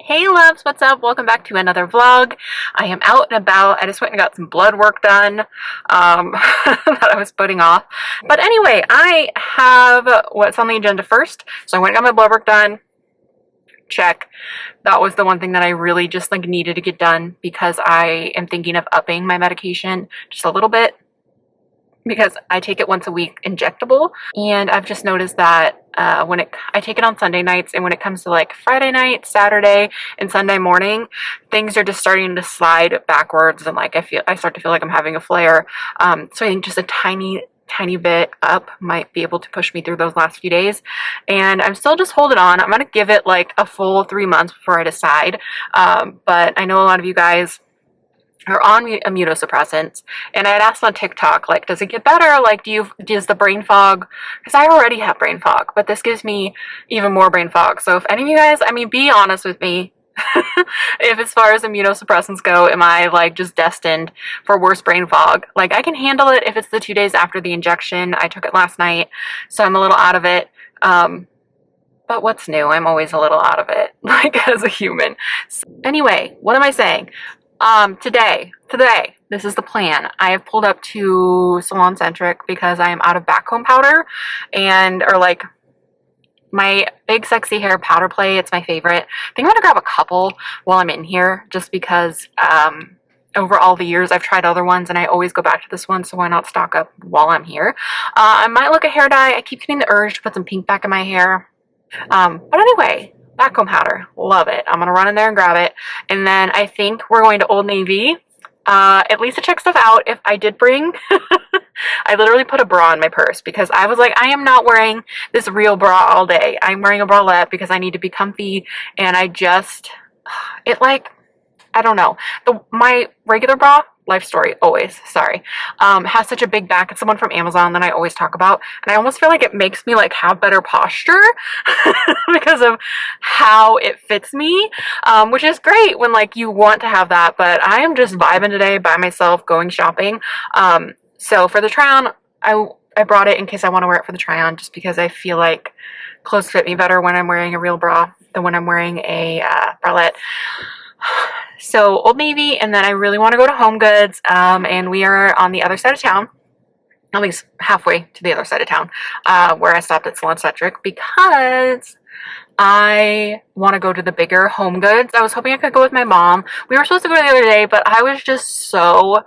Hey loves, what's up? Welcome back to another vlog. I am out and about. I just went and got some blood work done that I was putting off. But anyway, I have what's on the agenda first. So I went and got my blood work done. Check. That was the one thing that I really just needed to get done because I am thinking of upping my medication just a little bit, because I take it once a week injectable, and I've just noticed that I take it on Sunday nights, and when it comes to like Friday night, Saturday, and Sunday morning, things are just starting to slide backwards, and I start to feel like I'm having a flare. So I think just a tiny bit up might be able to push me through those last few days, and I'm still just holding on. I'm gonna give it like a full 3 months before I decide, but I know a lot of you guys are on immunosuppressants, and I had asked on TikTok, like, does it get better? Like, does the brain fog, because I already have brain fog, but this gives me even more brain fog. So if any of you guys, I mean, be honest with me, if as far as immunosuppressants go, am I like just destined for worse brain fog? Like, I can handle it if it's the 2 days after the injection. I took it last night, so I'm a little out of it. But what's new? I'm always a little out of it, like, as a human. So anyway, what am I saying? Today, this is the plan. I have pulled up to Salon Centric because I am out of back comb powder, or like my big sexy hair powder play. It's my favorite. I think I'm gonna grab a couple while I'm in here, just because over all the years I've tried other ones and I always go back to this one, so why not stock up while I'm here? I might look at hair dye. I keep getting the urge to put some pink back in my hair. But anyway, back comb powder, love it. I'm gonna run in there and grab it, and then I think we're going to Old Navy, at least to check stuff out. If I did bring, I literally put a bra in my purse because I was like, I am not wearing this real bra all day. I'm wearing a bralette because I need to be comfy, and I don't know. My regular bra, Life Story, always, sorry, has such a big back. It's the one from Amazon that I always talk about, and I almost feel like it makes me like have better posture because of how it fits me, which is great when like you want to have that, but I am just vibing today by myself going shopping. So for the try-on, I brought it in case I want to wear it for the try-on, just because I feel like clothes fit me better when I'm wearing a real bra than when I'm wearing a bralette. So Old Navy, and then I really want to go to HomeGoods, and we are on the other side of town, at least halfway to the other side of town, where I stopped at Salon Centric, because I want to go to the bigger HomeGoods. I was hoping I could go with my mom. We were supposed to go the other day, but I was just so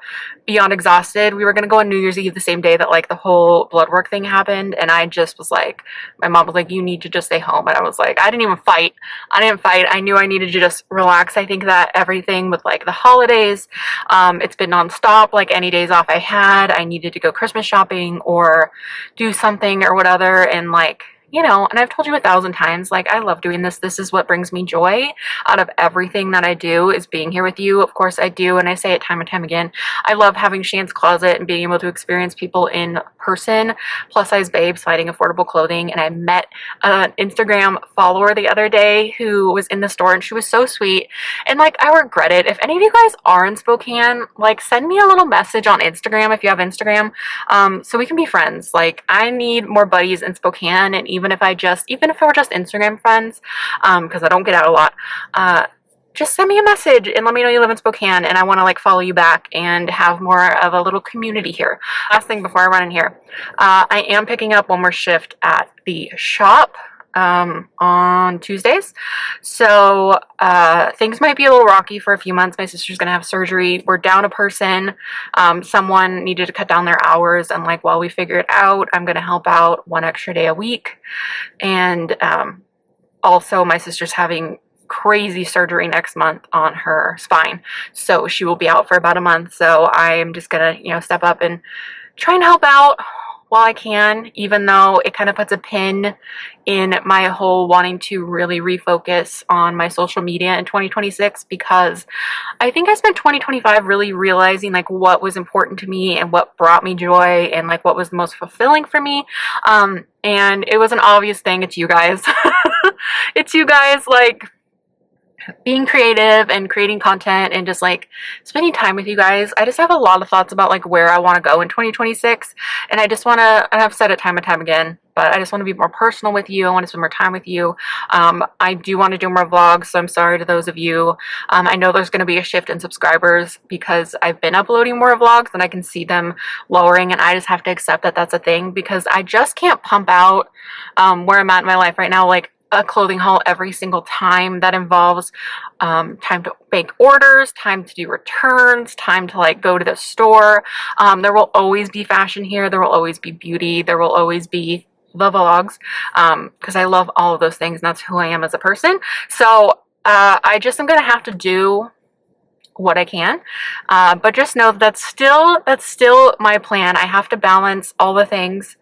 beyond exhausted. We were going to go on New Year's Eve, the same day that like the whole blood work thing happened, and I just was like, my mom was like, you need to just stay home, and I was like, I didn't even fight. I knew I needed to just relax. I think that everything with like the holidays, it's been nonstop. Like any days off I had, I needed to go Christmas shopping or do something or whatever, and like, you know, and I've told you 1,000 times, like, I love doing this. This is what brings me joy out of everything that I do, is being here with you. Of course I do, and I say it time and time again. I love having Shane's Closet and being able to experience people in person, plus size babes finding affordable clothing. And I met an Instagram follower the other day who was in the store, and she was so sweet. And like, I regret it. If any of you guys are in Spokane, like, send me a little message on Instagram if you have Instagram, so we can be friends. Like, I need more buddies in Spokane, and even if we're just Instagram friends, because I don't get out a lot, just send me a message and let me know you live in Spokane, and I want to like follow you back and have more of a little community here. Last thing before I run in here, I am picking up one more shift at the shop on Tuesdays, so things might be a little rocky for a few months. My sister's gonna have surgery. We're down a person. Someone needed to cut down their hours, and like, while we figure it out, I'm gonna help out 1 extra day a week. And also my sister's having crazy surgery next month on her spine, so she will be out for about a month. So I am just gonna, you know, step up and try and help out while I can, even though it kind of puts a pin in my whole wanting to really refocus on my social media in 2026, because I think I spent 2025 really realizing like what was important to me and what brought me joy and like what was the most fulfilling for me. And it was an obvious thing. It's you guys. It's you guys. Like, being creative and creating content and just like spending time with you guys. I just have a lot of thoughts about like where I want to go in 2026, and I just want to, and I've said it time and time again, but I just want to be more personal with you. I want to spend more time with you. I do want to do more vlogs, so I'm sorry to those of you. I know there's going to be a shift in subscribers because I've been uploading more vlogs and I can see them lowering, and I just have to accept that that's a thing because I just can't pump out where I'm at in my life right now, like a clothing haul every single time. That involves time to make orders, time to do returns, time to like go to the store. There will always be fashion here. There will always be beauty. There will always be the vlogs because I love all of those things and that's who I am as a person. So I just am gonna have to do what I can, but just know that that's still my plan. I have to balance all the things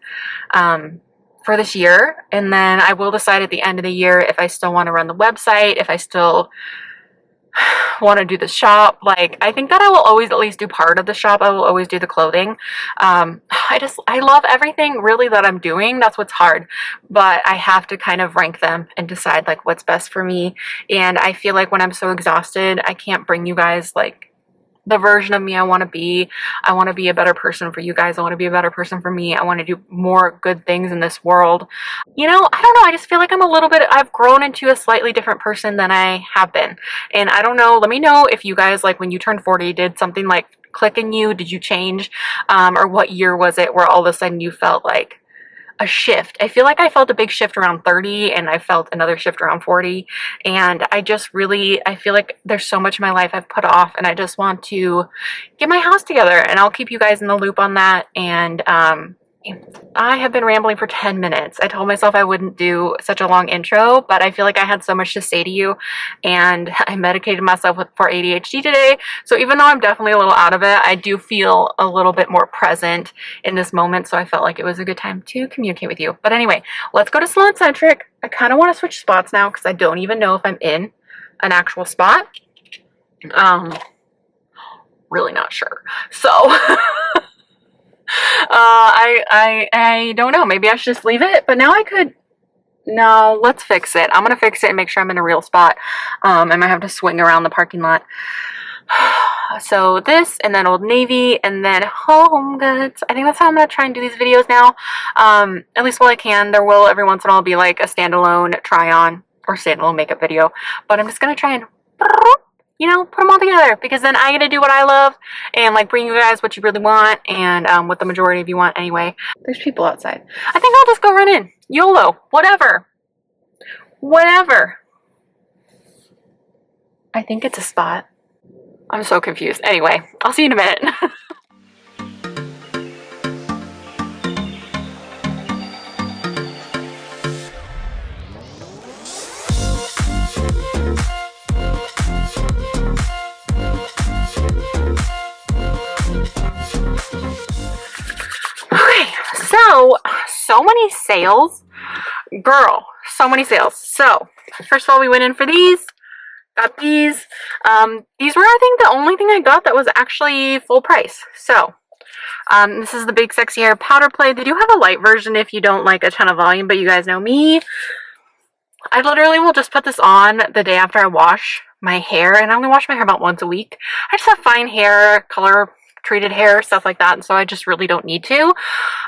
for this year, and then I will decide at the end of the year if I still want to run the website, if I still want to do the shop. Like, I think that I will always at least do part of the shop. I will always do the clothing. I love everything really that I'm doing. That's what's hard, but I have to kind of rank them and decide like what's best for me. And I feel like when I'm so exhausted, I can't bring you guys like the version of me I want to be. I want to be a better person for you guys. I want to be a better person for me. I want to do more good things in this world. You know, I don't know. I just feel like I've grown into a slightly different person than I have been. And I don't know. Let me know if you guys, like when you turned 40, did something like click in you? Did you change? Or what year was it where all of a sudden you felt like a shift? I feel like I felt a big shift around 30 and I felt another shift around 40, and I feel like there's so much in my life I've put off and I just want to get my house together, and I'll keep you guys in the loop on that. And I have been rambling for 10 minutes. I told myself I wouldn't do such a long intro, but I feel like I had so much to say to you, and I medicated myself for ADHD today. So even though I'm definitely a little out of it, I do feel a little bit more present in this moment. So I felt like it was a good time to communicate with you. But anyway, let's go to Salon Centric. I kind of want to switch spots now because I don't even know if I'm in an actual spot. Really not sure. So I don't know. Maybe I should just leave it, but now I could. No, let's fix it. I'm gonna fix it and make sure I'm in a real spot. I might have to swing around the parking lot. So this, and then Old Navy, and then Homegoods. I think that's how I'm gonna try and do these videos now. At least while I can. There will every once in a while be like a standalone try on or standalone makeup video, but I'm just gonna try and, you know, put them all together, because then I get to do what I love and like bring you guys what you really want, and what the majority of you want anyway. There's people outside. I think I'll just go run in. YOLO. Whatever. I think it's a spot. I'm so confused. Anyway, I'll see you in a minute. So many sales, girl, so many sales. So first of all, we went in for these, got these. These were, I think, the only thing I got that was actually full price. So this is the Big Sexy Hair Powder Play. They do have a light version if you don't like a ton of volume, but you guys know me. I literally will just put this on the day after I wash my hair, and I only wash my hair about once a week. I just have fine hair, color treated hair, stuff like that, and so I just really don't need to,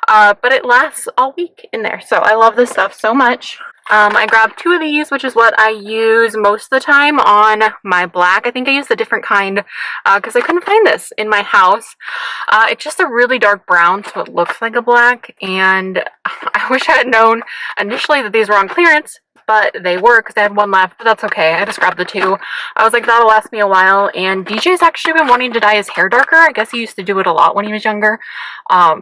but it lasts all week in there. So I love this stuff so much. I grabbed 2 of these, which is what I use most of the time on my black. I think I used a different kind because I couldn't find this in my house. It's just a really dark brown, so it looks like a black, and I wish I had known initially that these were on clearance, but they were, because I had 1 left, but that's okay. I just grabbed the 2. I was like, that'll last me a while. And DJ's actually been wanting to dye his hair darker. I guess he used to do it a lot when he was younger. How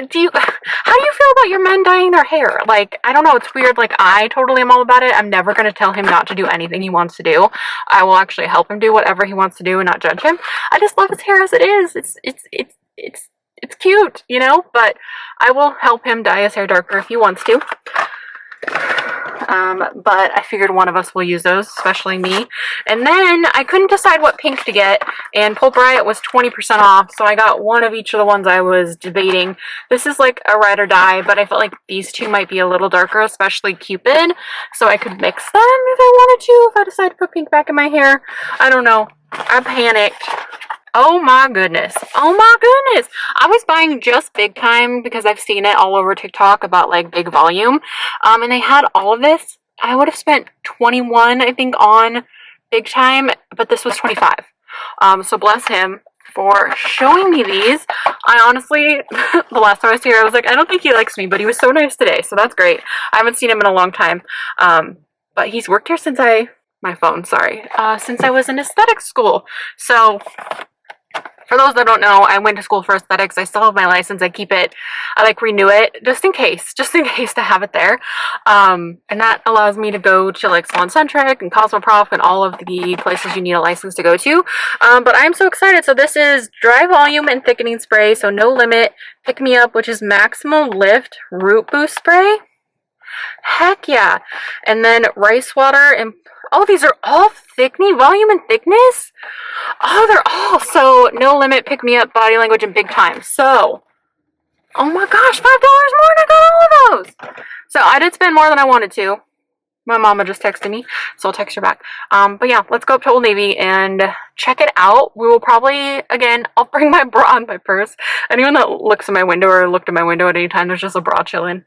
do you feel about your men dyeing their hair? Like, I don't know, it's weird. Like, I totally am all about it. I'm never going to tell him not to do anything he wants to do. I will actually help him do whatever he wants to do and not judge him. I just love his hair as it is. It's cute, you know, but I will help him dye his hair darker if he wants to. but I figured one of us will use those, especially me. And then I couldn't decide what pink to get, and Pulp Riot was 20% off, so I got one of each of the ones I was debating. This is like a ride or die, but I felt like these two might be a little darker, especially Cupid, so I could mix them if I wanted to, if I decided to put pink back in my hair. I don't know. I panicked. Oh my goodness. Oh my goodness. I was buying just Big Time because I've seen it all over TikTok about like big volume. And they had all of this. I would have spent 21, I think, on Big Time, but this was 25. So bless him for showing me these. I honestly, the last time I was here, I was like, I don't think he likes me, but he was so nice today. So that's great. I haven't seen him in a long time. But he's worked here since since I was in aesthetics school. So for those that don't know, I went to school for aesthetics. I still have my license. I keep it. I like renew it just in case to have it there. And that allows me to go to like Salon Centric and Cosmoprof and all of the places you need a license to go to. But I'm so excited. So this is dry volume and thickening spray. So no limit. Pick Me Up, which is maximum lift root boost spray. Heck yeah. And then rice water and oh, these are all thickening, volume and thickness. Oh, they're all so no limit, Pick Me Up, Body Language, and Big Time. So, oh my gosh, $5 more and I got all of those. So I did spend more than I wanted to. My mama just texted me, so I'll text her back. But yeah, let's go up to Old Navy and check it out. We will probably, again, I'll bring my bra in my purse. Anyone that looks in my window or looked in my window at any time, there's just a bra chilling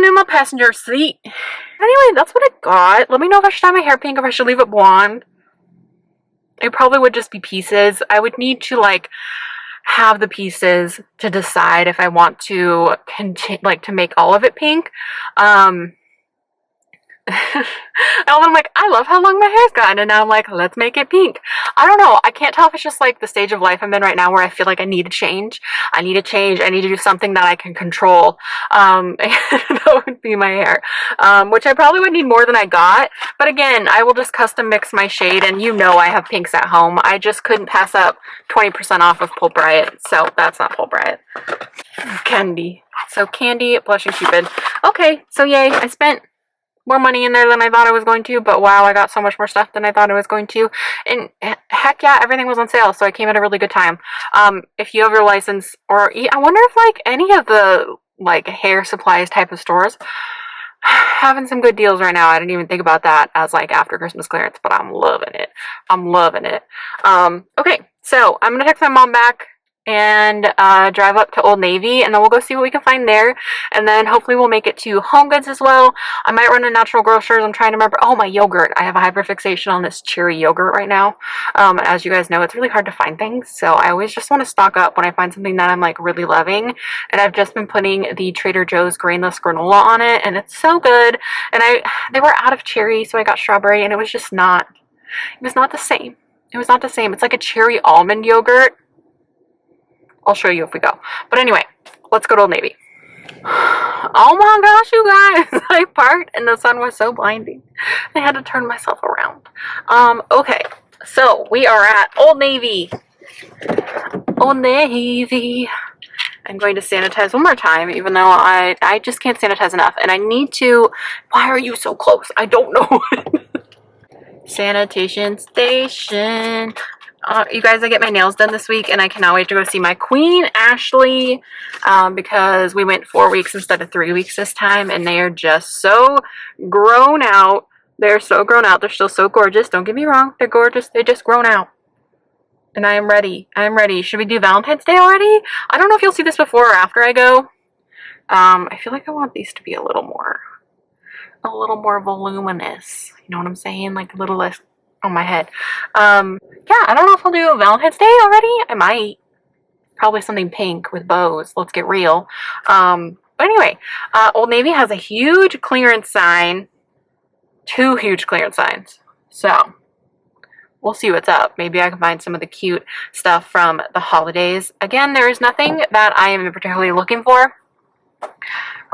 in my passenger seat. Anyway, that's what I got. Let me know if I should dye my hair pink, if I should leave it blonde. It probably would just be pieces. I would need to like have the pieces to decide if I want to continue, like to make all of it pink. And I'm like, I love how long my hair's gotten, and now I'm like, let's make it pink. I don't know. I can't tell if it's just like the stage of life I'm in right now where I feel like I need to change. I need to do something that I can control. And that would be my hair. Which I probably would need more than I got. But again, I will just custom mix my shade, and you know I have pinks at home. I just couldn't pass up 20% off of Pulp Riot. So that's not Pulp Riot. Candy. So Candy, Blushing Cupid. Okay, so yay, I spent more money in there than I thought I was going to, but wow, I got so much more stuff than I thought I was going to. And heck yeah, everything was on sale, so I came at a really good time. If you have your license, or I wonder if like any of the like hair supplies type of stores having some good deals right now. I didn't even think about that as like after Christmas clearance, but I'm loving it. I'm loving it. Okay, so I'm gonna text my mom back and drive up to Old Navy, and then we'll go see what we can find there, and then hopefully we'll make it to Homegoods as well. I might run to Natural Grocers. I'm trying to remember. Oh, my yogurt. I have a hyperfixation on this cherry yogurt right now. As you guys know, it's really hard to find things, so I always just want to stock up when I find something that I'm like really loving, and I've just been putting the Trader Joe's grainless granola on it, and it's so good. And they were out of cherry, so I got strawberry, and it was just not, it was not the same. It was not the same. It's like a cherry almond yogurt. I'll show you if we go. But anyway, let's go to Old Navy. Oh my gosh, you guys. I parked and the sun was so blinding. I had to turn myself around. Okay. So we are at Old Navy. Old Navy. I'm going to sanitize one more time, even though I just can't sanitize enough. And I need to. Why are you so close? I don't know. Sanitation station. You guys, I get my nails done this week, and I cannot wait to go see my queen, Ashley, because we went 4 weeks instead of 3 weeks this time, and they are just so grown out. They're so grown out. They're still so gorgeous. Don't get me wrong. They're gorgeous. They're just grown out. And I am ready. I am ready. Should we do Valentine's Day already? I don't know if you'll see this before or after I go. I feel like I want these to be a little more voluminous. You know what I'm saying? Like a little less on my head. Yeah, I don't know if I'll do Valentine's Day already. I might. Probably something pink with bows. Let's get real. But anyway, Old Navy has a huge clearance sign. 2 huge clearance signs. So, we'll see what's up. Maybe I can find some of the cute stuff from the holidays. Again, there is nothing that I am particularly looking for.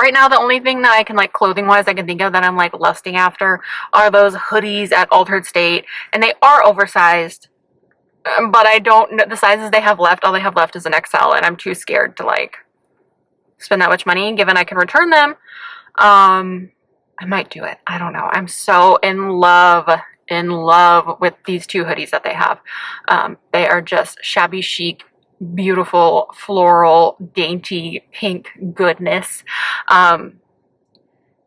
Right now, the only thing that I can, like, clothing-wise, I can think of that I'm, like, lusting after are those hoodies at Altered State. And they are oversized. But I don't know the sizes they have left. All they have left is an XL. And I'm too scared to, like, spend that much money, given I can return them. I might do it. I don't know. I'm so in love with these two hoodies that they have. They are just shabby chic, beautiful, floral, dainty, pink goodness.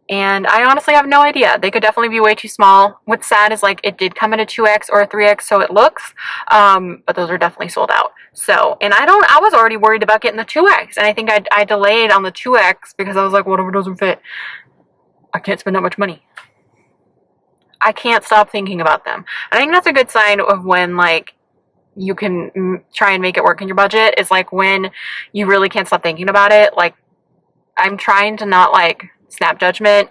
And I honestly have no idea. They could definitely be way too small. What's sad is like it did come in a 2X or a 3X, so it looks, but those are definitely sold out. So, and I was already worried about getting the 2X, and I think I delayed on the 2X because I was like, whatever doesn't fit, I can't spend that much money. I can't stop thinking about them. I think that's a good sign of when like you can try and make it work in your budget, is like when you really can't stop thinking about it. Like I'm trying to not like snap judgment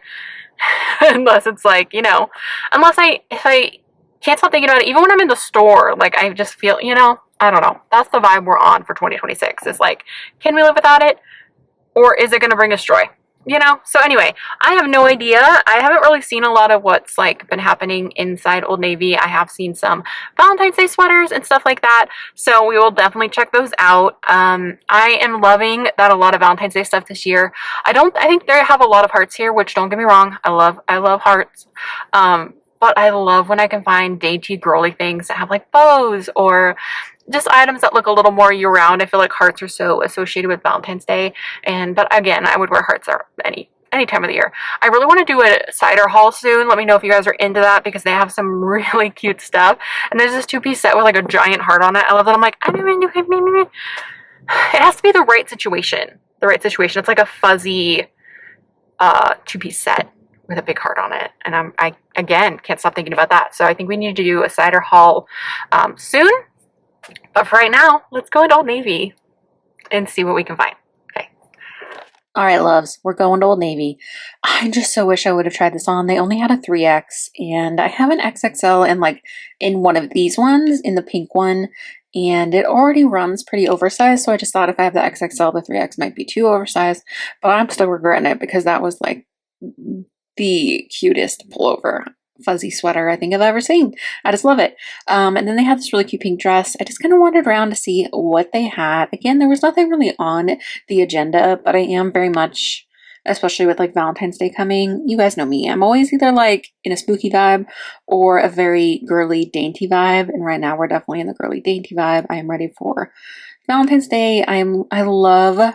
unless it's like, you know, if I can't stop thinking about it, even when I'm in the store, like I just feel, you know, I don't know. That's the vibe we're on for 2026. Is like, can we live without it? Or is it going to bring us joy? You know? So anyway, I have no idea. I haven't really seen a lot of what's like been happening inside Old Navy. I have seen some Valentine's Day sweaters and stuff like that. So we will definitely check those out. I am loving that a lot of Valentine's Day stuff this year. I think they have a lot of hearts here, which don't get me wrong. I love hearts. But I love when I can find dainty girly things that have like bows or just items that look a little more year-round. I feel like hearts are so associated with Valentine's Day, but again, I would wear hearts any time of the year. I really want to do a cider haul soon. Let me know if you guys are into that, because they have some really cute stuff. And there's this 2-piece set with like a giant heart on it. I love that. I'm like, it has to be the right situation. The right situation. It's like a fuzzy 2-piece set with a big heart on it, and I again can't stop thinking about that. So I think we need to do a cider haul soon. But for right now, let's go into Old Navy and see what we can find. Okay. All right, loves, we're going to Old Navy. I just so wish I would have tried this on. They only had a 3X, and I have an XXL in one of these ones, in the pink one, and it already runs pretty oversized. So I just thought if I have the XXL, the 3X might be too oversized, but I'm still regretting it because that was like the cutest pullover fuzzy sweater I think I've ever seen. I just love it. And then they had this really cute pink dress. I just kind of wandered around to see what they had. Again, there was nothing really on the agenda, but I am very much, especially with like Valentine's Day coming, you guys know me. I'm always either like in a spooky vibe or a very girly dainty vibe. And right now we're definitely in the girly dainty vibe. I am ready for Valentine's Day. I love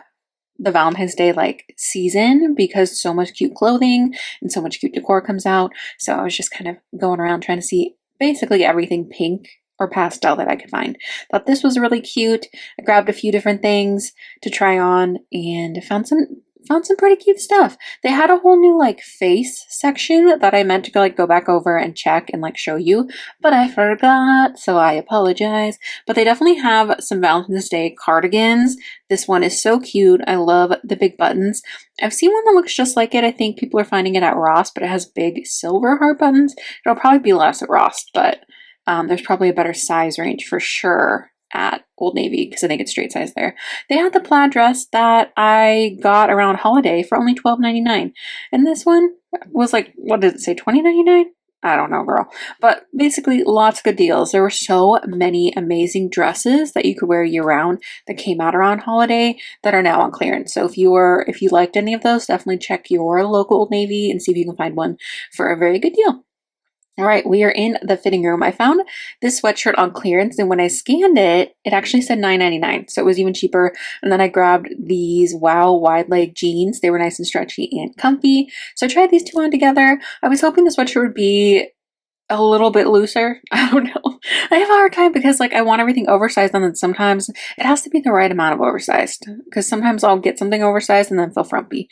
the Valentine's Day like season because so much cute clothing and so much cute decor comes out. So I was just kind of going around trying to see basically everything pink or pastel that I could find. Thought this was really cute. I grabbed a few different things to try on and found some pretty cute stuff. They had a whole new like face section that I meant to go back over and check and like show you, but I forgot, so I apologize. But they definitely have some Valentine's Day cardigans. This one is so cute. I love the big buttons. I've seen one that looks just like it. I think people are finding it at Ross, but it has big silver heart buttons. It'll probably be less at Ross, but there's probably a better size range for sure at Old Navy because I think it's straight size there. They had the plaid dress that I got around holiday for only $12.99, and this one was like, what did it say, $20.99? I don't know, girl. But basically, lots of good deals. There were so many amazing dresses that you could wear year round that came out around holiday that are now on clearance. So if you liked any of those, definitely check your local Old Navy and see if you can find one for a very good deal. All right, we are in the fitting room. I found this sweatshirt on clearance, and when I scanned it, it actually said $9.99, so it was even cheaper. And then I grabbed these Wow wide leg jeans. They were nice and stretchy and comfy, so I tried these two on together. I was hoping the sweatshirt would be a little bit looser. I don't know. I have a hard time because like I want everything oversized, and then sometimes it has to be the right amount of oversized, because sometimes I'll get something oversized and then feel frumpy.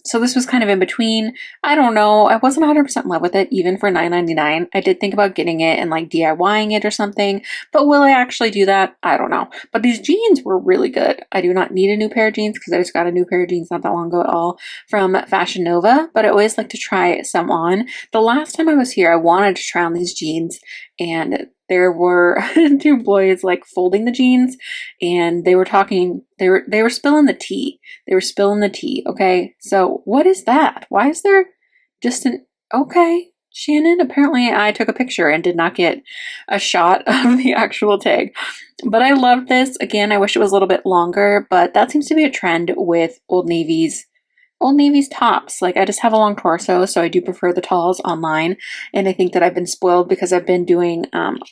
So this was kind of in between. I don't know. I wasn't 100% in love with it even for $9.99. I did think about getting it and like DIYing it or something, but will I actually do that? I don't know. But these jeans were really good. I do not need a new pair of jeans because I just got a new pair of jeans not that long ago at all from Fashion Nova, but I always like to try some on. The last time I was here, I wanted to try on these jeans, and there were two boys like folding the jeans, and they were talking, they were spilling the tea. They were spilling the tea. Okay, so what is that? Why is there just okay, Shannon, apparently I took a picture and did not get a shot of the actual tag. But I love this. Again, I wish it was a little bit longer, but that seems to be a trend with Old Navy's Old Navy's tops. Like, I just have a long torso, so I do prefer the talls online. And I think that I've been spoiled because I've been doing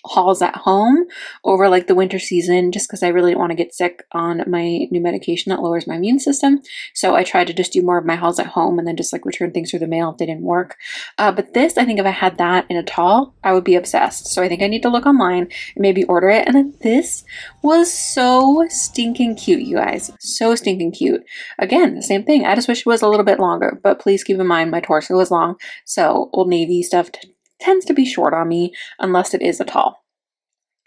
hauls at home over like the winter season, just because I really don't want to get sick on my new medication that lowers my immune system. So I tried to just do more of my hauls at home and then just like return things through the mail if they didn't work. But this, I think if I had that in a tall, I would be obsessed. So I think I need to look online and maybe order it. And then this was so stinking cute, you guys. So stinking cute. Again, the same thing. I just wish it was a little bit longer, but please keep in mind my torso is long, so Old Navy stuff tends to be short on me unless it is a tall.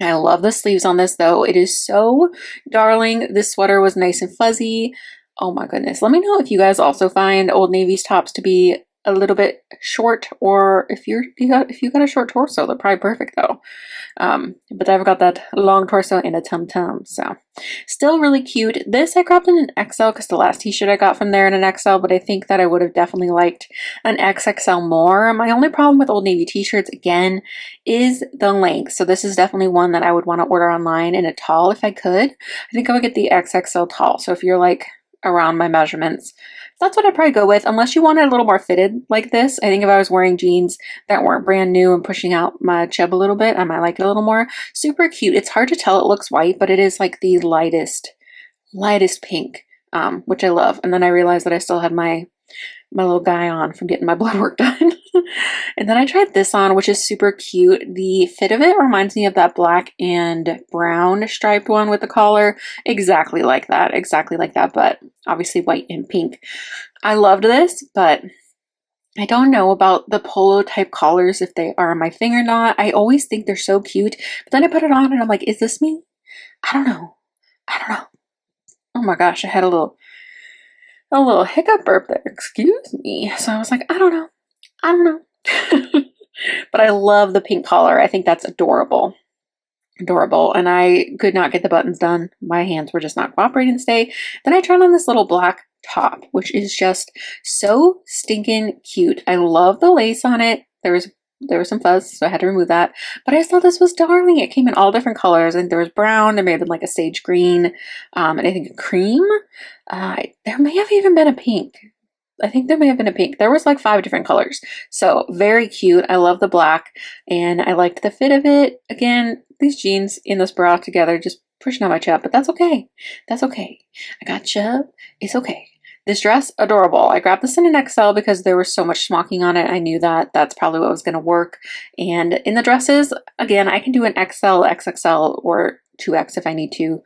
I love the sleeves on this though. It is so darling. This sweater was nice and fuzzy. Oh my goodness. Let me know if you guys also find Old Navy's tops to be a little bit short, or if you got a short torso, they're probably perfect though. But I've got that long torso and a tum-tum, so still really cute. This I cropped in an XL because the last t-shirt I got from there in an XL, but I think that I would have definitely liked an XXL more. My only problem with Old Navy t-shirts, again, is the length. So this is definitely one that I would want to order online in a tall if I could. I think I would get the XXL tall. So if you're like around my measurements, that's what I'd probably go with, unless you want it a little more fitted like this. I think if I was wearing jeans that weren't brand new and pushing out my chub a little bit, I might like it a little more. Super cute. It's hard to tell it looks white, but it is like the lightest pink, which I love. And then I realized that I still had my little guy on from getting my blood work done. And then I tried this on, which is super cute. The fit of it reminds me of that black and brown striped one with the collar. Exactly like that, but obviously white and pink. I loved this, but I don't know about the polo type collars, if they are my thing or not. I always think they're so cute, but then I put it on and I'm like, is this me? I don't know. Oh my gosh, I had a little hiccup burp there. Excuse me. So I was like, I don't know. But I love the pink collar. I think that's adorable. And I could not get the buttons done. My hands were just not cooperating today. Then I tried on this little black top, which is just so stinking cute. I love the lace on it. There was some fuzz, so I had to remove that. But I just thought this was darling. It came in all different colors, and there was brown, there may have been like a sage green, and I think a cream. There may have even been a pink. I think there may have been a pink. There was like 5 different colors. So very cute. I love the black, and I liked the fit of it. Again, these jeans in this bra together just pushing on my chub, but that's okay. I got chub. It's okay. This dress, adorable. I grabbed this in an XL because there was so much smocking on it. I knew that that's probably what was going to work. And in the dresses, again, I can do an XL, XXL, or 2X if I need to.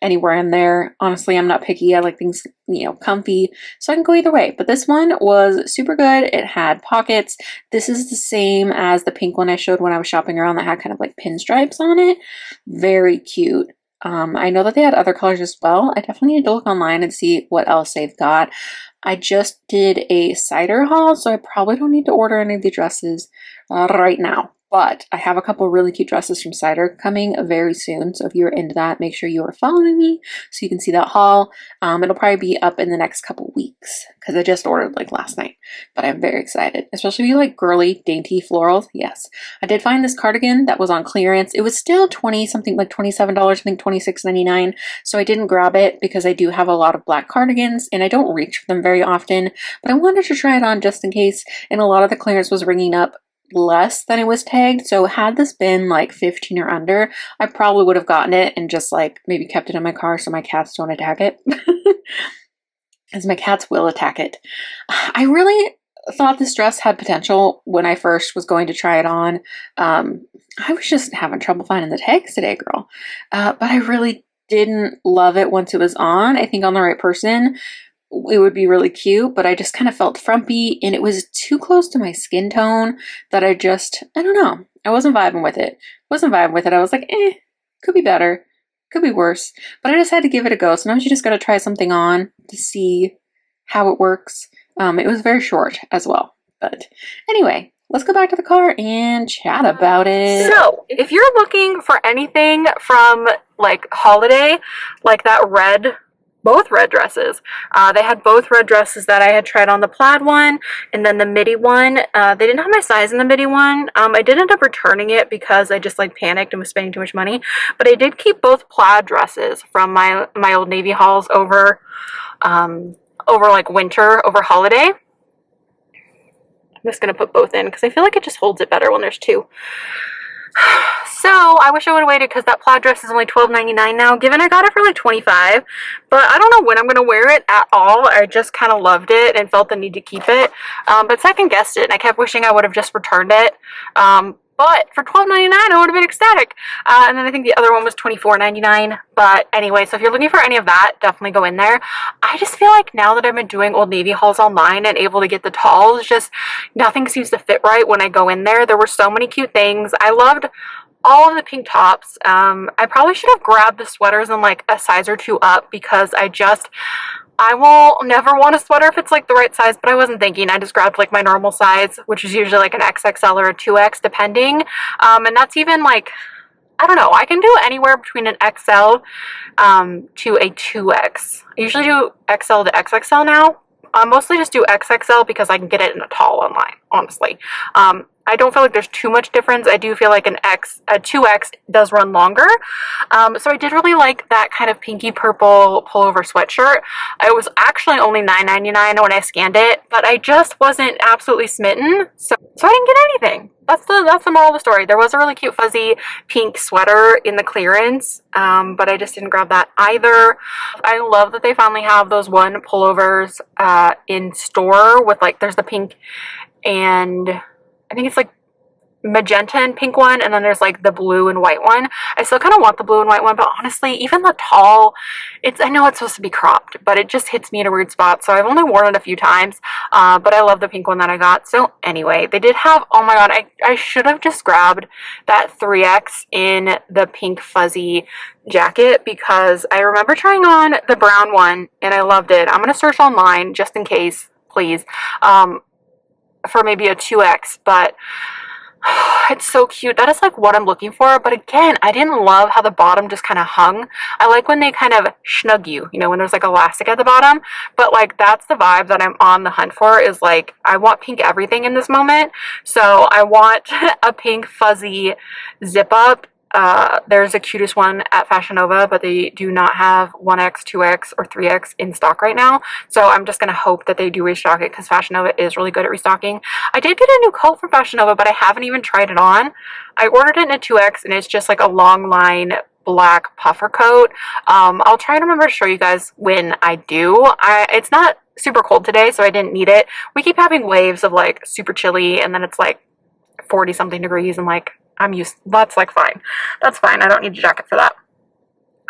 Anywhere in there. Honestly, I'm not picky. I like things, comfy, so I can go either way. But this one was super good. It had pockets. This is the same as the pink one I showed when I was shopping around that had kind of like pinstripes on it. Very cute. I know that they had other colors as well. I definitely need to look online and see what else they've got. I just did a cider haul, so I probably don't need to order any of the dresses right now. But I have a couple really cute dresses from Cider coming very soon. So if you're into that, make sure you are following me so you can see that haul. It'll probably be up in the next couple weeks because I just ordered like last night. But I'm very excited, especially if you like girly, dainty florals. Yes. I did find this cardigan that was on clearance. It was still something like $27, I think $26.99. So I didn't grab it because I do have a lot of black cardigans and I don't reach for them very often. But I wanted to try it on just in case. And a lot of the clearance was ringing up less than it was tagged, so had this been like 15 or under, I probably would have gotten it and just like maybe kept it in my car so my cats don't attack it, as my cats will attack it. I really thought this dress had potential when I first was going to try it on. I was just having trouble finding the tags today, girl, but I really didn't love it once it was on. I think on the right person it would be really cute, but I just kind of felt frumpy and it was too close to my skin tone that I don't know. I wasn't vibing with it. I was like, could be better, could be worse, but I just had to give it a go. Sometimes you just got to try something on to see how it works. It was very short as well, but anyway, let's go back to the car and chat about it. So if you're looking for anything from like holiday, like that both red dresses. They had both red dresses that I had tried on, the plaid one and then the midi one. They didn't have my size in the midi one. I did end up returning it because I just like panicked and was spending too much money. But I did keep both plaid dresses from my Old Navy hauls over over like winter, over holiday. I'm just going to put both in because I feel like it just holds it better when there's two. So I wish I would have waited because that plaid dress is only $12.99 now, given I got it for like $25. But I don't know when I'm going to wear it at all. I just kind of loved it and felt the need to keep it. But second guessed it, and I kept wishing I would have just returned it. But for $12.99, I would have been ecstatic. And then I think the other one was $24.99. But anyway, so if you're looking for any of that, definitely go in there. I just feel like now that I've been doing Old Navy hauls online and able to get the talls, just nothing seems to fit right when I go in there. There were so many cute things. I loved all of the pink tops. I probably should have grabbed the sweaters in like a size or two up because I will never want a sweater if it's like the right size, but I wasn't thinking. I just grabbed like my normal size, which is usually like an XXL or a 2X depending. And that's even like, I don't know, I can do anywhere between an XL to a 2X. I usually do XL to XXL now. I mostly just do XXL because I can get it in a tall online, honestly. I don't feel like there's too much difference. I do feel like a 2X does run longer. So I did really like that kind of pinky purple pullover sweatshirt. It was actually only $9.99 when I scanned it, but I just wasn't absolutely smitten. So I didn't get anything. That's the moral of the story. There was a really cute fuzzy pink sweater in the clearance, but I just didn't grab that either. I love that they finally have those one pullovers in store with like, there's the pink and I think it's like magenta and pink one, and then there's like the blue and white one. I still kind of want the blue and white one, but honestly, even the tall, I know it's supposed to be cropped, but it just hits me in a weird spot, so I've only worn it a few times, but I love the pink one that I got. So anyway, they did have, oh my god, I should have just grabbed that 3X in the pink fuzzy jacket because I remember trying on the brown one and I loved it. I'm going to search online just in case, please, for maybe a 2X, but it's so cute. That is like what I'm looking for. But again, I didn't love how the bottom just kind of hung. I like when they kind of snug you, you know, when there's like elastic at the bottom. But like that's the vibe that I'm on the hunt for, is like I want pink everything in this moment. So I want a pink fuzzy zip up. There's the cutest one at Fashion Nova, but they do not have 1X, 2X, or 3X in stock right now. So I'm just going to hope that they do restock it because Fashion Nova is really good at restocking. I did get a new coat from Fashion Nova, but I haven't even tried it on. I ordered it in a 2X and it's just like a long line black puffer coat. I'll try to remember to show you guys when I do. It's not super cold today, so I didn't need it. We keep having waves of like super chilly and then it's like 40 something degrees and like I'm used, that's like fine. That's fine. I don't need a jacket for that.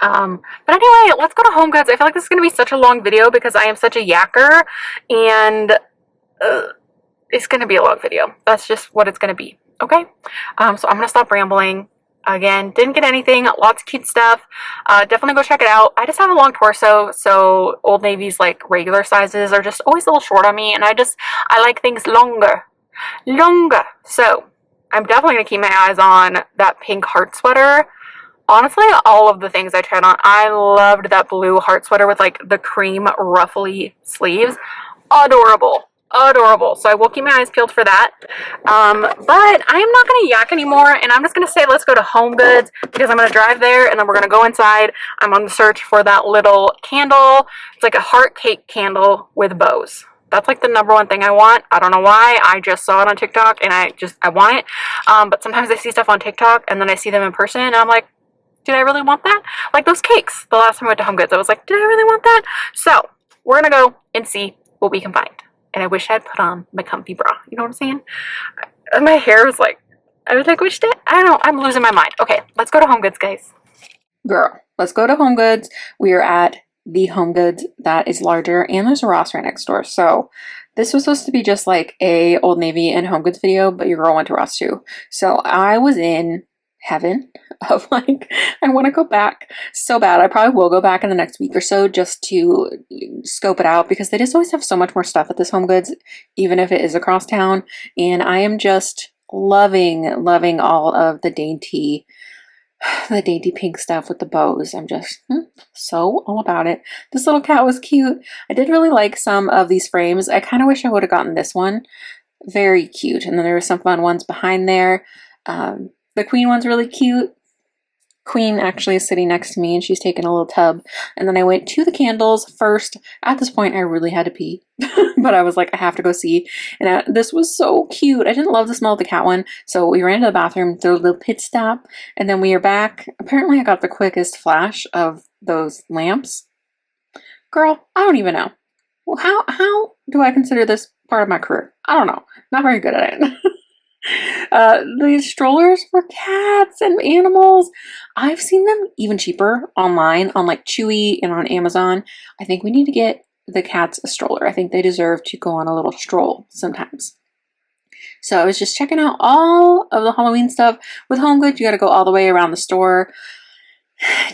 But anyway, let's go to HomeGoods. I feel like this is going to be such a long video because I am such a yacker and it's going to be a long video. That's just what it's going to be. Okay. So I'm going to stop rambling. Again, didn't get anything. Lots of cute stuff. Definitely go check it out. I just have a long torso, so Old Navy's like regular sizes are just always a little short on me, and I like things longer. So I'm definitely going to keep my eyes on that pink heart sweater. Honestly, all of the things I tried on, I loved that blue heart sweater with like the cream ruffly sleeves. Adorable. So I will keep my eyes peeled for that. But I am not going to yak anymore, and I'm just going to say let's go to HomeGoods because I'm going to drive there and then we're going to go inside. I'm on the search for that little candle. It's like a heart cake candle with bows. That's like the number one thing I want. I don't know why. I just saw it on TikTok and I want it. But sometimes I see stuff on TikTok and then I see them in person and I'm like, did I really want that? Like those cakes. The last time I went to HomeGoods, I was like, did I really want that? So we're going to go and see what we can find. And I wish I had put on my comfy bra. You know what I'm saying? My hair was like, I was like, which day? I don't know. I'm losing my mind. Okay, let's go to HomeGoods, guys. Girl, let's go to HomeGoods. We are at the HomeGoods that is larger, and there's a Ross right next door. So this was supposed to be just like a Old Navy and HomeGoods video, but your girl went to Ross too. So I was in heaven of like, I want to go back so bad. I probably will go back in the next week or so just to scope it out because they just always have so much more stuff at this HomeGoods, even if it is across town. And I am just loving all of the dainty pink stuff with the bows. I'm just so all about it. This little cat was cute. I did really like some of these frames. I kind of wish I would have gotten this one. Very cute. And then there were some fun ones behind there. The queen one's really cute. Queen actually is sitting next to me and she's taking a little tub. And then I went to the candles first. At this point, I really had to pee, but I was like, I have to go see. And this was so cute. I didn't love the smell of the cat one. So we ran to the bathroom, did a little pit stop, and then we are back. Apparently I got the quickest flash of those lamps. Girl, I don't even know. Well, how do I consider this part of my career? I don't know. Not very good at it. These strollers for cats and animals. I've seen them even cheaper online on like Chewy and on Amazon. I think we need to get the cats a stroller. I think they deserve to go on a little stroll sometimes. So I was just checking out all of the Halloween stuff. With HomeGoods, you got to go all the way around the store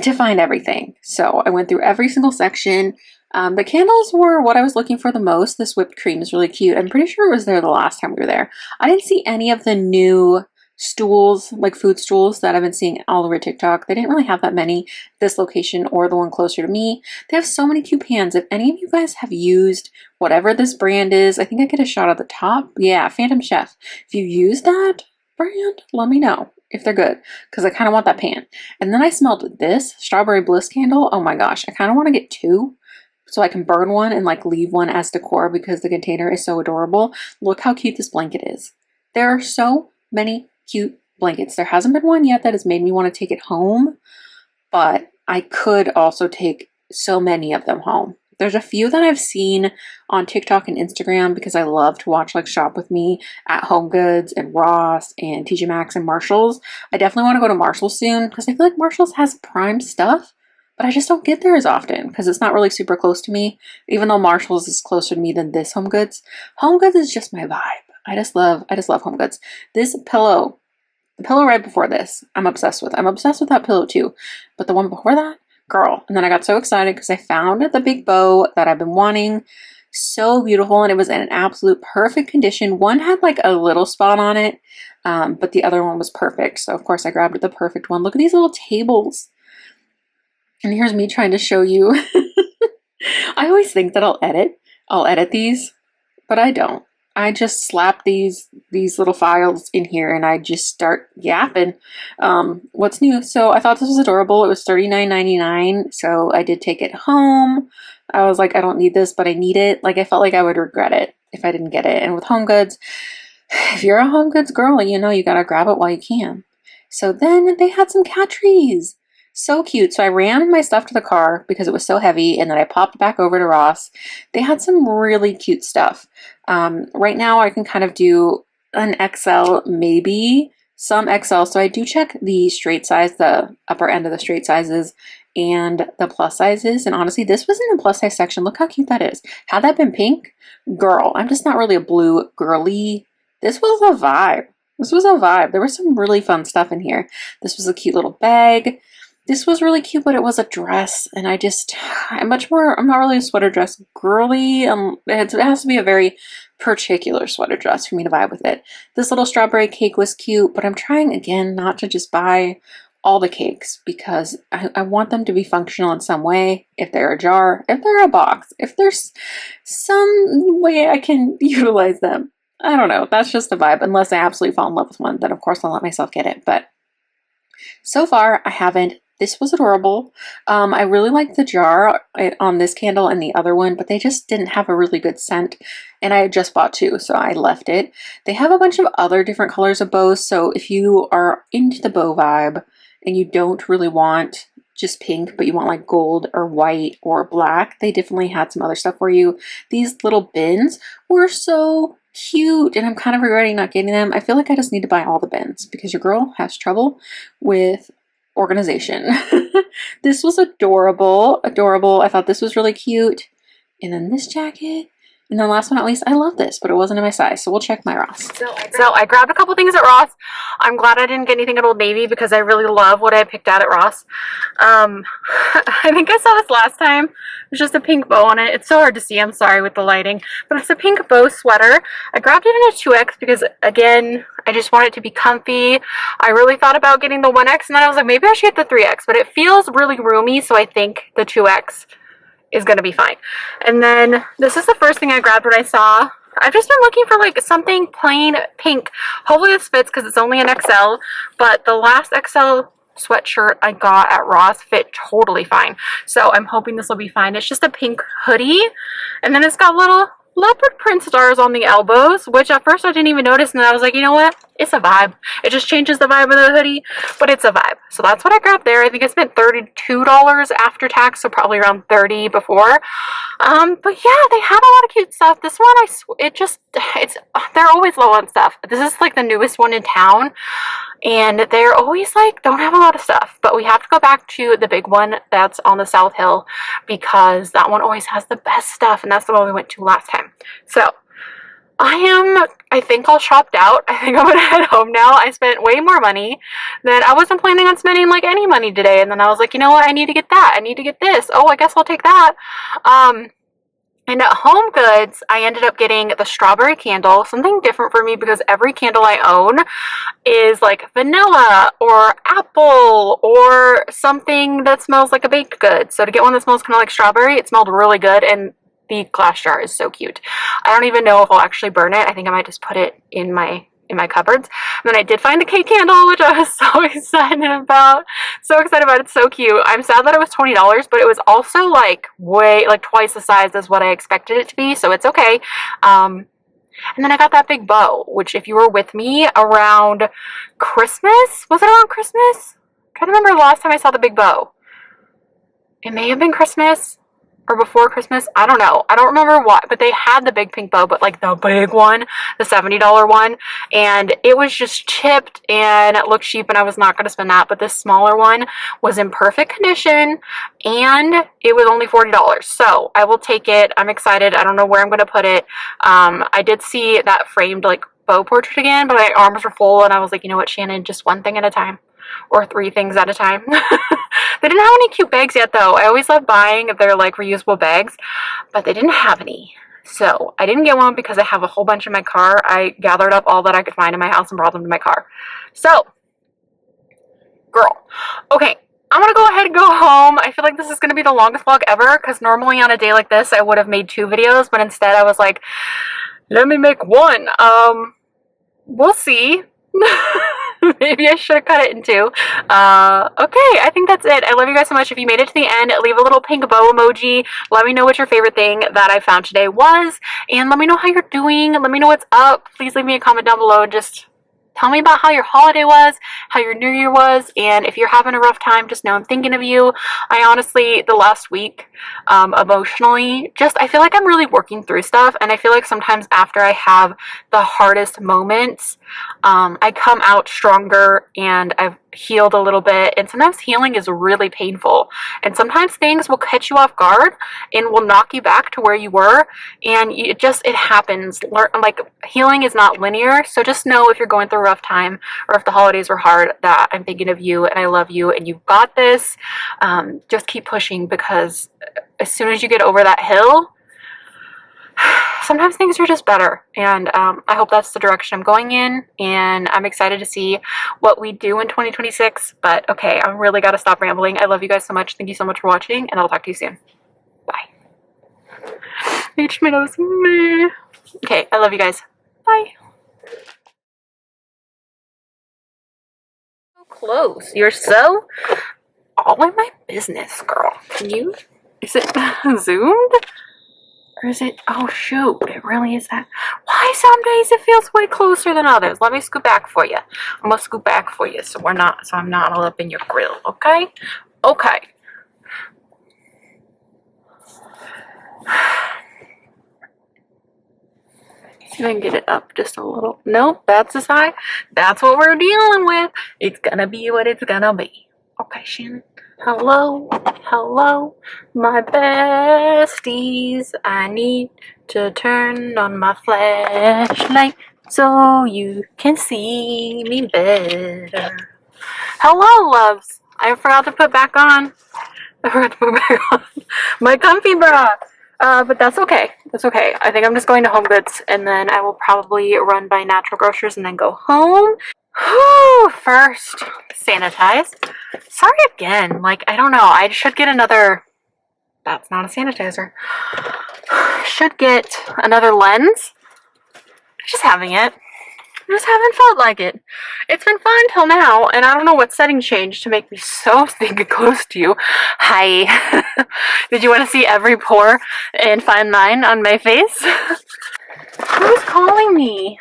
to find everything. So I went through every single section. The candles were what I was looking for the most. This whipped cream is really cute. I'm pretty sure it was there the last time we were there. I didn't see any of the new stools, like food stools that I've been seeing all over TikTok. They didn't really have that many at this location or the one closer to me. They have so many cute pans. If any of you guys have used whatever this brand is, I think I get a shot at the top. Yeah, Phantom Chef. If you use that brand, let me know if they're good, because I kind of want that pan. And then I smelled this Strawberry Bliss candle. Oh my gosh, I kind of want to get two, so I can burn one and like leave one as decor because the container is so adorable. Look how cute this blanket is. There are so many cute blankets. There hasn't been one yet that has made me want to take it home, but I could also take so many of them home. There's a few that I've seen on TikTok and Instagram because I love to watch like shop with me at HomeGoods and Ross and TJ Maxx and Marshalls. I definitely want to go to Marshalls soon because I feel like Marshalls has prime stuff, but I just don't get there as often because it's not really super close to me, even though Marshalls is closer to me than this HomeGoods. HomeGoods is just my vibe. I just love HomeGoods. This pillow, the pillow right before this, I'm obsessed with. I'm obsessed with that pillow too, but the one before that, girl. And then I got so excited because I found the big bow that I've been wanting. So beautiful, and it was in an absolute perfect condition. One had like a little spot on it, but the other one was perfect. So of course I grabbed the perfect one. Look at these little tables. And here's me trying to show you. I always think that I'll edit these, but I don't. I just slap these little files in here and I just start yapping. What's new? So I thought this was adorable. It was $39.99, so I did take it home. I was like, I don't need this, but I need it. Like, I felt like I would regret it if I didn't get it. And with HomeGoods, if you're a HomeGoods girl, you know you gotta grab it while you can. So then they had some cat trees. So cute. So I ran my stuff to the car because it was so heavy, and then I popped back over to Ross. They had some really cute stuff. Right now I can kind of do an XL, maybe some XL. So I do check the straight size, the upper end of the straight sizes and the plus sizes. And honestly, this was in the plus size section. Look how cute that is. Had that been pink, girl, I'm just not really a blue girly. This was a vibe. This was a vibe. There was some really fun stuff in here. This was a cute little bag. This was really cute, but it was a dress, and I'm not really a sweater dress girly. It has to be a very particular sweater dress for me to vibe with it. This little strawberry cake was cute, but I'm trying again not to just buy all the cakes because I want them to be functional in some way. If they're a jar, if they're a box, if there's some way I can utilize them. I don't know. That's just a vibe. Unless I absolutely fall in love with one, then of course I'll let myself get it. But so far, I haven't. This was adorable. I really liked the jar on this candle and the other one, but they just didn't have a really good scent. And I had just bought two, so I left it. They have a bunch of other different colors of bows. So if you are into the bow vibe and you don't really want just pink, but you want like gold or white or black, they definitely had some other stuff for you. These little bins were so cute, and I'm kind of regretting not getting them. I feel like I just need to buy all the bins because your girl has trouble with organization. This was adorable. I thought this was really cute. And then this jacket. And then last but not least, I love this, but it wasn't in my size, so we'll check my Ross. So I grabbed a couple things at Ross. I'm glad I didn't get anything at Old Navy because I really love what I picked out at Ross. I think I saw this last time. There's just a pink bow on it. It's so hard to see, I'm sorry with the lighting, but it's a pink bow sweater. I grabbed it in a 2X because, again, I just want it to be comfy. I really thought about getting the 1X, and then I was like, maybe I should get the 3X, but it feels really roomy, so I think the 2X is going to be fine. And then this is the first thing I grabbed when I saw. I've just been looking for like something plain pink. Hopefully this fits because it's only an XL, but the last XL sweatshirt I got at Ross fit totally fine. So I'm hoping this will be fine. It's just a pink hoodie, and then it's got little leopard print stars on the elbows, which at first I didn't even notice, and then I was like, you know what? It's a vibe. It just changes the vibe of the hoodie, but it's a vibe. So that's what I grabbed there. I think I spent $32 after tax, so probably around $30 before. But yeah, they had a lot of cute stuff. This one, they're always low on stuff. This is like the newest one in town, and they're always like, don't have a lot of stuff, but we have to go back to the big one that's on the South Hill because that one always has the best stuff, and that's the one we went to last time. So I think all shopped out. I think I'm gonna head home now. I spent way more money than I wasn't planning on spending like any money today, and then I was like, you know what, I need to get that, I need to get this. Oh, I guess I'll take that. And at HomeGoods, I ended up getting the strawberry candle, something different for me because every candle I own is like vanilla or apple or something that smells like a baked good. So to get one that smells kind of like strawberry, it smelled really good, and the glass jar is so cute. I don't even know if I'll actually burn it. I think I might just put it in my cupboards. And then I did find a cake candle, which I was so excited about. So excited about it. It's so cute. I'm sad that it was $20, but it was also like twice the size as what I expected it to be, so it's okay. And then I got that big bow, which if you were with me around Christmas, was it around Christmas? I'm trying to remember the last time I saw the big bow. It may have been Christmas or before Christmas. I don't know. I don't remember what, but they had the big pink bow, but like the big one, the $70 one, and it was just chipped and it looked cheap, and I was not going to spend that, but this smaller one was in perfect condition and it was only $40. So I will take it. I'm excited. I don't know where I'm going to put it. I did see that framed like bow portrait again, but my arms were full, and I was like, you know what, Shannon, just one thing at a time. Or 3 things at a time. They didn't have any cute bags yet though. I always love buying their like reusable bags, but they didn't have any. So I didn't get one because I have a whole bunch in my car. I gathered up all that I could find in my house and brought them to my car. So, girl. Okay, I'm gonna go ahead and go home. I feel like this is gonna be the longest vlog ever because normally on a day like this I would have made 2 videos, but instead I was like, let me make 1. We'll see. Maybe I should have cut it in 2. Okay, I think that's it. I love you guys so much. If you made it to the end, leave a little pink bow emoji. Let me know what your favorite thing that I found today was, and let me know how you're doing. Let me know what's up. Please leave me a comment down below and just tell me about how your holiday was, how your new year was, and if you're having a rough time, just know I'm thinking of you. I honestly, the last week, emotionally, I feel like I'm really working through stuff, and I feel like sometimes after I have the hardest moments, I come out stronger and I've healed a little bit, and sometimes healing is really painful, and sometimes things will catch you off guard and will knock you back to where you were, and it happens. Like, healing is not linear, so just know if you're going through a rough time or if the holidays were hard that I'm thinking of you and I love you and you've got this. Just keep pushing, because as soon as you get over that hill, sometimes things are just better, and I hope that's the direction I'm going in, and I'm excited to see what we do in 2026. But okay, I really got to stop rambling. I love you guys so much. Thank you so much for watching, and I'll talk to you soon. Bye. H my nose. Okay, I love you guys. Bye. So close. You're so all in my business, girl. Can you? Is it zoomed? Or is it, oh shoot, it really is that. Why some days it feels way closer than others? Let me scoot back for you. I'm gonna scoot back for you so I'm not all up in your grill, okay? Okay. See if I can get it up just a little. Nope, that's as high. That's what we're dealing with. It's gonna be what it's gonna be. Okay, Shannon. Hello, hello, my besties. I need to turn on my flashlight so you can see me better. Hello, loves. I forgot to put back on. I forgot to put back on my comfy bra. But that's okay. That's okay. I think I'm just going to HomeGoods, and then I will probably run by Natural Grocers and then go home. Whew, first, sanitize. Sorry again. Like, I don't know. I should get another. That's not a sanitizer. Should get another lens. Just having it. just haven't felt like it. It's been fun till now, and I don't know what setting changed to make me so stinking close to you. Hi. Did you want to see every pore and fine line on my face? Who's calling me?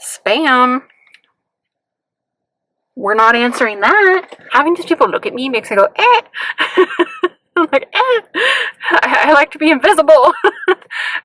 Spam. We're not answering that. Having these people look at me makes me go, eh. I'm like, eh. I like to be invisible.